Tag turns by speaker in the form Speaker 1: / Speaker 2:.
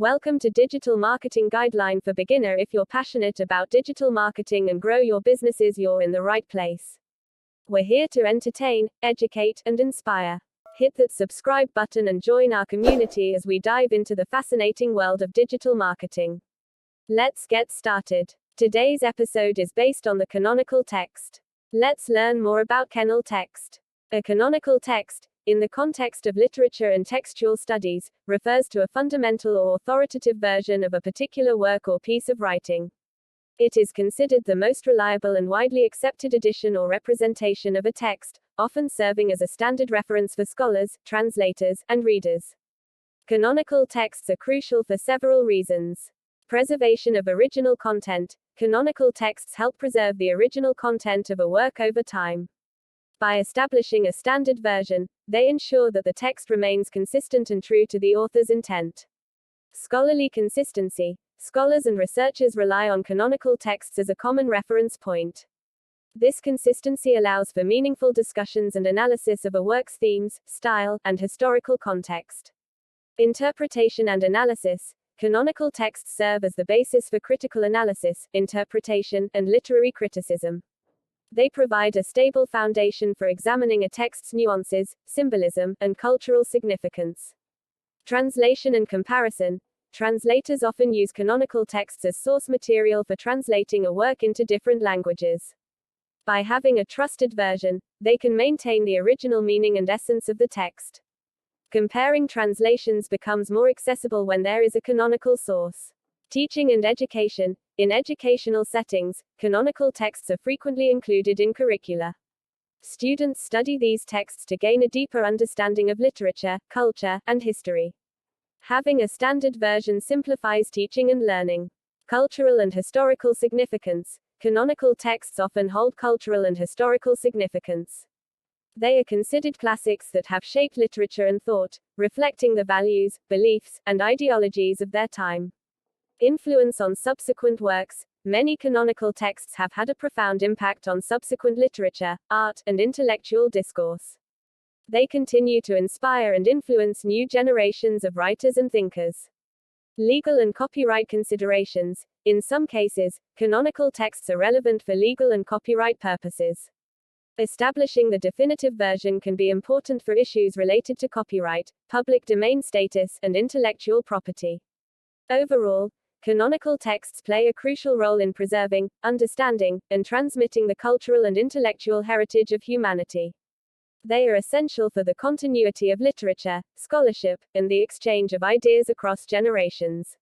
Speaker 1: Welcome to Digital Marketing Guideline for Beginner. If you're passionate about digital marketing and grow your businesses, you're in the right place. We're here to entertain, educate, and inspire. Hit that subscribe button and join our community as we dive into the fascinating world of digital marketing. Let's get started. Today's episode is based on the canonical text. Let's learn more about canonical text. A canonical text, in the context of literature and textual studies, refers to a fundamental or authoritative version of a particular work or piece of writing. It is considered the most reliable and widely accepted edition or representation of a text, often serving as a standard reference for scholars, translators, and readers. Canonical texts are crucial for several reasons. Preservation of original content. Canonical texts help preserve the original content of a work over time. By establishing a standard version, they ensure that the text remains consistent and true to the author's intent. Scholarly consistency. Scholars and researchers rely on canonical texts as a common reference point. This consistency allows for meaningful discussions and analysis of a work's themes, style, and historical context. Interpretation and analysis. Canonical texts serve as the basis for critical analysis, interpretation, and literary criticism. They provide a stable foundation for examining a text's nuances, symbolism, and cultural significance. Translation and comparison. Translators often use canonical texts as source material for translating a work into different languages. By having a trusted version, they can maintain the original meaning and essence of the text. Comparing translations becomes more accessible when there is a canonical source. Teaching and education. In educational settings, canonical texts are frequently included in curricula. Students study these texts to gain a deeper understanding of literature, culture, and history. Having a standard version simplifies teaching and learning. Cultural and historical significance. Canonical texts often hold cultural and historical significance. They are considered classics that have shaped literature and thought, reflecting the values, beliefs, and ideologies of their time. Influence on subsequent works. Many canonical texts have had a profound impact on subsequent literature, art, and intellectual discourse. They continue to inspire and influence new generations of writers and thinkers. Legal and copyright considerations. In some cases, canonical texts are relevant for legal and copyright purposes. Establishing the definitive version can be important for issues related to copyright, public domain status, and intellectual property. Overall, canonical texts play a crucial role in preserving, understanding, and transmitting the cultural and intellectual heritage of humanity. They are essential for the continuity of literature, scholarship, and the exchange of ideas across generations.